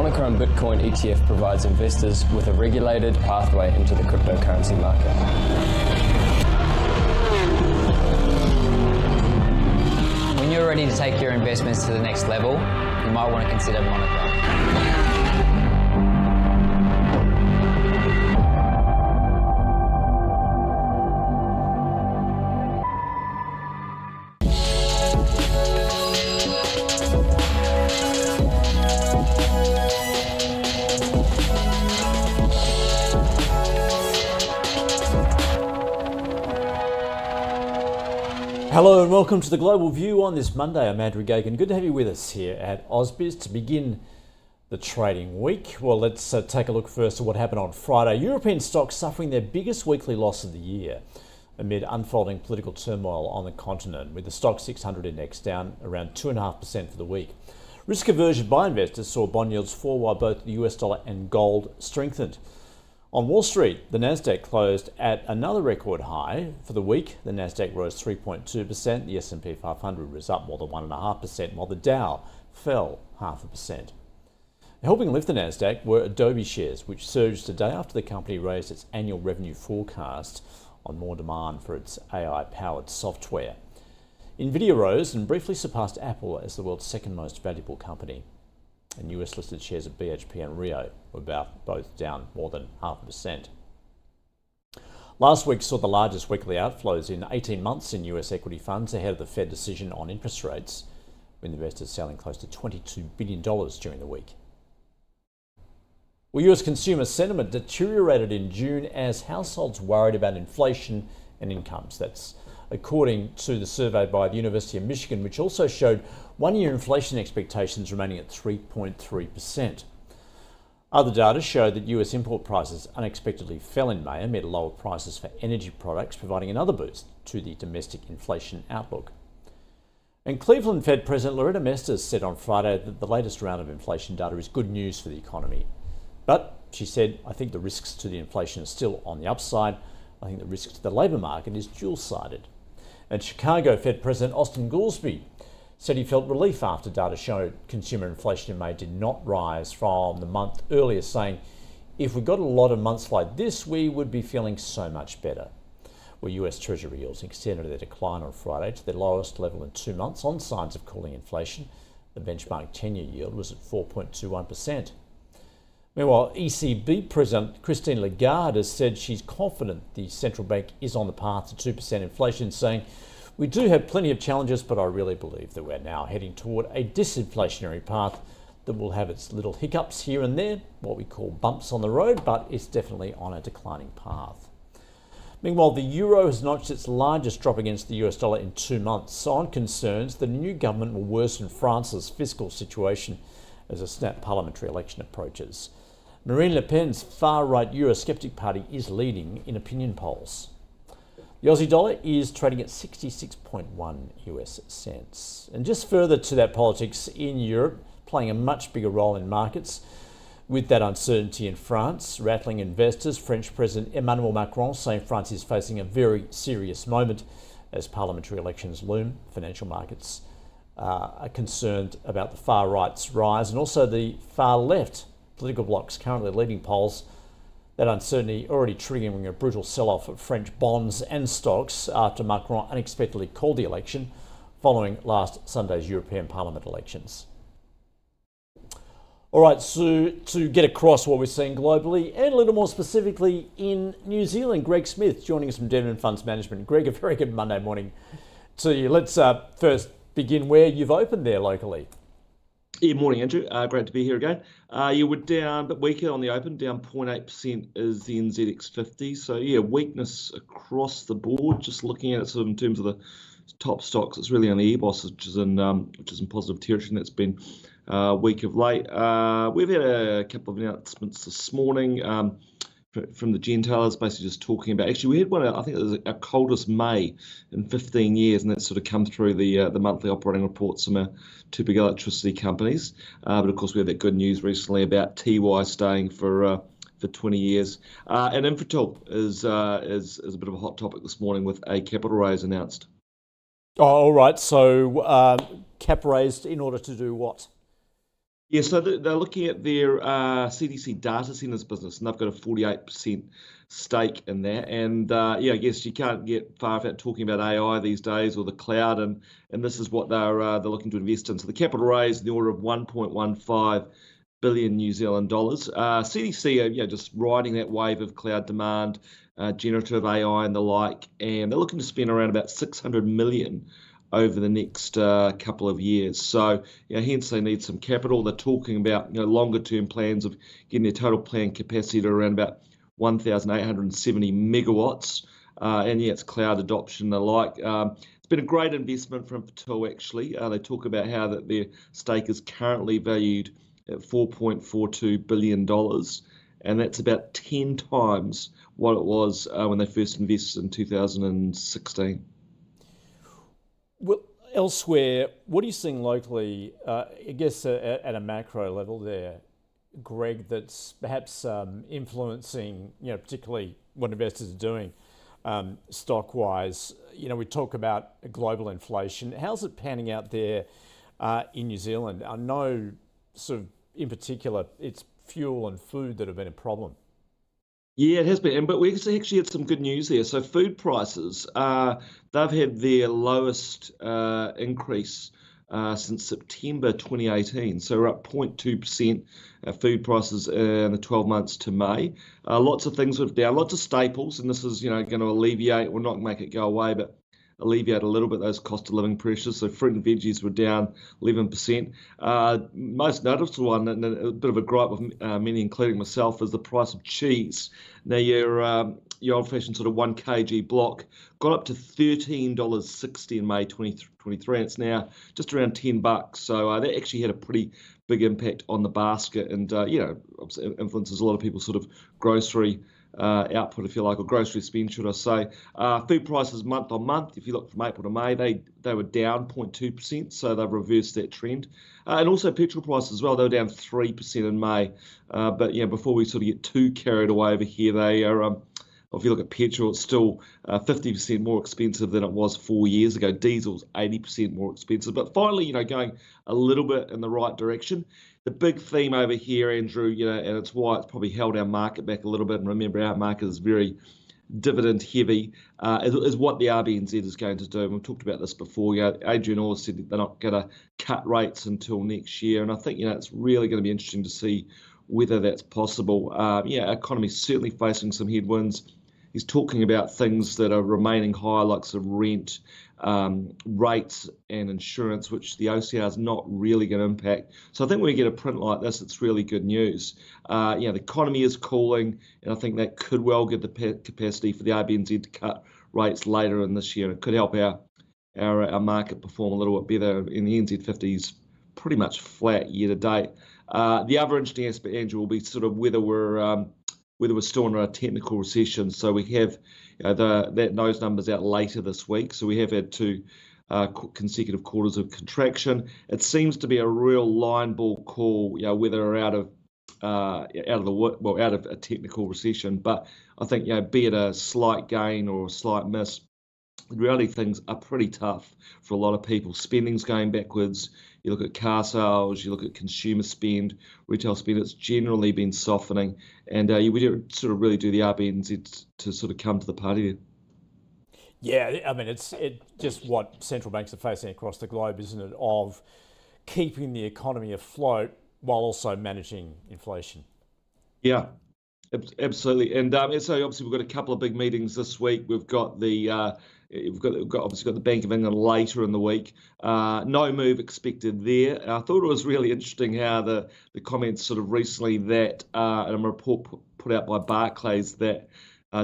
Homegrown Bitcoin ETF provides investors with a regulated pathway into the cryptocurrency market. When you're ready to take your investments to the next level, you might want to consider Monaco. Hello and welcome to the Global View on this Monday. I'm Andrew Gagan. Good to have you with us here at AusBiz to begin the trading week. Well, let's take a look first at what happened on Friday. European stocks suffering their biggest weekly loss of the year amid unfolding political turmoil on the continent, with the Stoxx 600 index down around 2.5% for the week. Risk aversion by investors saw bond yields fall while both the US dollar and gold strengthened. On Wall Street, the Nasdaq closed at another record high. For the week, the Nasdaq rose 3.2%, the S&P 500 was up more than 1.5%, while the Dow fell 0.5%. Helping lift the Nasdaq were Adobe shares, which surged today after the company raised its annual revenue forecast on more demand for its AI-powered software. Nvidia rose and briefly surpassed Apple as the world's second most valuable company. And US-listed shares of BHP and Rio were both down more than 0.5%. Last week saw the largest weekly outflows in 18 months in US equity funds ahead of the Fed decision on interest rates, with investors selling close to $22 billion during the week. Well, US consumer sentiment deteriorated in June as households worried about inflation and incomes. That's according to the survey by the University of Michigan, which also showed one-year inflation expectations remaining at 3.3%. Other data showed that US import prices unexpectedly fell in May amid lower prices for energy products, providing another boost to the domestic inflation outlook. And Cleveland Fed President Loretta Mester said on Friday that the latest round of inflation data is good news for the economy. But she said, I think the risks to the inflation are still on the upside. I think the risk to the labour market is dual-sided. And Chicago Fed President Austin Goolsbee said he felt relief after data showed consumer inflation in May did not rise from the month earlier, saying, if we got a lot of months like this, we would be feeling so much better. Well, US Treasury yields extended their decline on Friday to their lowest level in 2 months on signs of cooling inflation. The benchmark 10-year yield was at 4.21%. Meanwhile, ECB President Christine Lagarde has said she's confident the central bank is on the path to 2% inflation, saying, we do have plenty of challenges, but I really believe that we're now heading toward a disinflationary path that will have its little hiccups here and there, what we call bumps on the road, but it's definitely on a declining path. Meanwhile, the euro has notched its largest drop against the US dollar in 2 months, on concerns the new government will worsen France's fiscal situation as a snap parliamentary election approaches. Marine Le Pen's far-right Eurosceptic party is leading in opinion polls. The Aussie dollar is trading at 66.1 US cents. And just further to that politics in Europe, playing a much bigger role in markets, with that uncertainty in France rattling investors, French President Emmanuel Macron saying France is facing a very serious moment as parliamentary elections loom. Financial markets are concerned about the far right's rise and also the far left political blocs currently leading polls. That uncertainty already triggering a brutal sell-off of French bonds and stocks after Macron unexpectedly called the election following last Sunday's European Parliament elections. All right, so to get across what we're seeing globally and a little more specifically in New Zealand, Greg Smith joining us from Devon Funds Management. Greg, a very good Monday morning to you. Let's first begin where you've opened there locally. Yeah, morning, Andrew. Great to be here again. You were down a bit weaker on the open, down 0.8% is the NZX50. So yeah, weakness across the board. Just looking at it sort of in terms of the top stocks, it's really only EBOS which is in positive territory, and that's been weak of late. We've had a couple of announcements this morning from the gentailers, basically just talking about. Actually, we had one. I think it was our coldest May in 15 years, and that's sort of come through the monthly operating reports from our two big electricity companies. But of course, we had that good news recently about TY staying for 20 years. And Infratil is a bit of a hot topic this morning with a capital raise announced. Oh, all right. So cap raised in order to do what? Yeah, so they're looking at their CDC data centers business, and they've got a 48% stake in that. And yeah, I guess you can't get far without talking about AI these days or the cloud, and this is what they're looking to invest in. So the capital raise in the order of 1.15 billion New Zealand dollars. CDC are just riding that wave of cloud demand, generative AI and the like, and they're looking to spend around about 600 million over the next couple of years. So, hence they need some capital. They're talking about longer term plans of getting their total planned capacity to around about 1,870 megawatts. And yeah, it's cloud adoption and the like. It's been a great investment from Infratil, actually. They talk about how that their stake is currently valued at $4.42 billion. And that's about 10 times what it was when they first invested in 2016. Well, elsewhere, what are you seeing locally, I guess at a macro level there, Greg, that's perhaps influencing, particularly what investors are doing stock-wise? We talk about global inflation. How's it panning out there in New Zealand? I know sort of in particular it's fuel and food that have been a problem. Yeah, it has been, but we actually had some good news there. So food prices, they've had their lowest increase since September 2018. So we're up 0.2% food prices in the 12 months to May. Lots of things were down, lots of staples, and this is going to alleviate, well, not make it go away, but alleviate a little bit those cost of living pressures. So fruit and veggies were down 11%. Most noticeable one, and a bit of a gripe with many, including myself, is the price of cheese. Now your old-fashioned sort of 1 kg block got up to $13.60 in May 2023, and it's now just around $10. So that actually had a pretty big impact on the basket, and obviously influences a lot of people's sort of grocery output, if you like, or grocery spend, should I say. Food prices month on month, if you look from April to May, they were down 0.2%, so they've reversed that trend. And also petrol prices as well, they were down 3% in May. But before we sort of get too carried away over here, they are, if you look at petrol, it's still 50% more expensive than it was 4 years ago. Diesel's 80% more expensive. But finally, going a little bit in the right direction. The big theme over here, Andrew, and it's why it's probably held our market back a little bit. And remember, our market is very dividend heavy, is what the RBNZ is going to do. And we've talked about this before. Adrian Orr said that they're not going to cut rates until next year. And I think, it's really going to be interesting to see whether that's possible. Our economy's certainly facing some headwinds. He's talking about things that are remaining high, like some rent, rates and insurance, which the OCR is not really going to impact. So I think when we get a print like this, it's really good news. The economy is cooling, and I think that could well give the capacity for the RBNZ to cut rates later in this year. It could help our market perform a little bit better. In the NZ50 is pretty much flat year to date. The other interesting aspect, Andrew, will be sort of whether we're still in a technical recession. So we have those numbers out later this week. So we have had 2 consecutive quarters of contraction. It seems to be a real line ball call, whether we're out of a technical recession. But I think, be it a slight gain or a slight miss, in reality things are pretty tough for a lot of people. Spending's going backwards. You look at car sales, you look at consumer spend, retail spend, it's generally been softening. And we sort of really do the RBNZ to sort of come to the party there. Yeah, I mean, it's just what central banks are facing across the globe, isn't it, of keeping the economy afloat while also managing inflation. Yeah, absolutely. And so obviously we've got a couple of big meetings this week. We've got the We've obviously got the Bank of England later in the week. No move expected there. I thought it was really interesting how the comments sort of recently that, and a report put out by Barclays that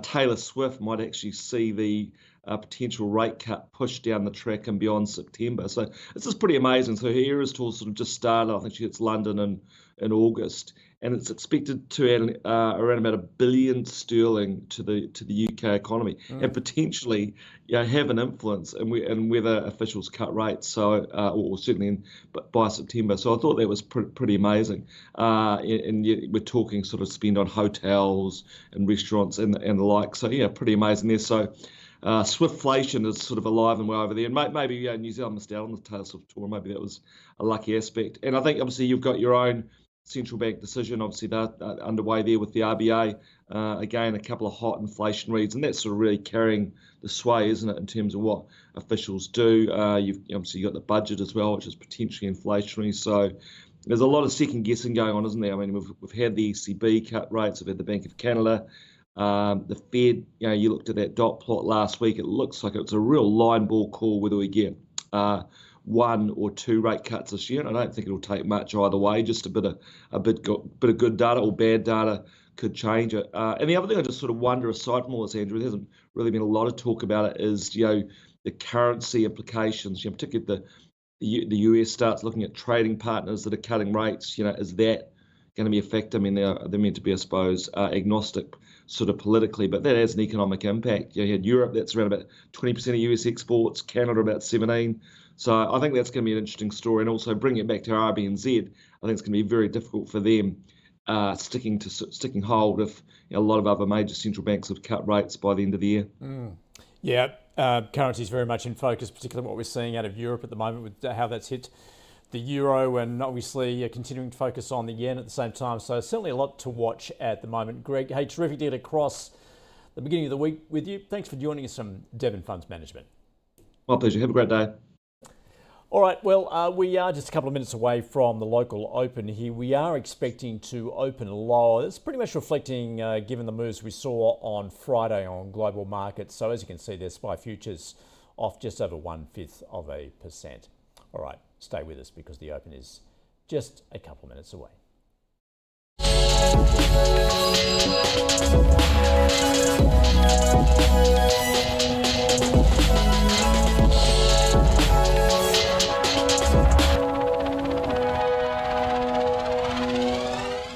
Taylor Swift might actually see the potential rate cut pushed down the track and beyond September. So this is pretty amazing. So her Eras tour sort of just started. I think she hits London in August, and it's expected to add around about £1 billion sterling to the UK economy, and potentially have an influence in whether officials cut rates. So or certainly by September. So I thought that was pretty amazing. And yet we're talking sort of spend on hotels and restaurants and the like. So yeah, pretty amazing there. So Swiftflation is sort of alive and well over there, and maybe New Zealand missed out on the Taylor Swift tour. Maybe that was a lucky aspect. And I think obviously you've got your own central bank decision. Obviously they're underway there with the RBA. Again, a couple of hot inflation reads, and that's sort of really carrying the sway, isn't it, in terms of what officials do. You've obviously got the budget as well, which is potentially inflationary. So there's a lot of second guessing going on, isn't there? I mean, we've had the ECB cut rates, we've had the Bank of Canada. The Fed, you looked at that dot plot last week. It looks like it's a real line ball call whether we get 1 or 2 rate cuts this year. And I don't think it'll take much either way. Just a bit of good data or bad data could change it. And the other thing I just sort of wonder, aside from all this, Andrew, there hasn't really been a lot of talk about it, is the currency implications. Particularly the US starts looking at trading partners that are cutting rates. Is that going to be a factor? I mean, they're meant to be, I suppose, agnostic sort of politically, but that has an economic impact. You had Europe, that's around about 20% of US exports, Canada about 17%. So I think that's going to be an interesting story. And also bringing it back to RBNZ, I think it's going to be very difficult for them sticking hold if a lot of other major central banks have cut rates by the end of the year. Yeah, currency is very much in focus, particularly what we're seeing out of Europe at the moment with how that's hit the euro, and obviously continuing to focus on the yen at the same time. So certainly a lot to watch at the moment. Greg, hey, terrific to get across the beginning of the week with you. Thanks for joining us from Devon Funds Management. My pleasure. Have a great day. All right, well, we are just a couple of minutes away from the local open here. We are expecting to open lower. It's pretty much reflecting, given the moves we saw on Friday on global markets. So as you can see there, SPI futures off just over 0.1%. All right, stay with us because the open is just a couple of minutes away.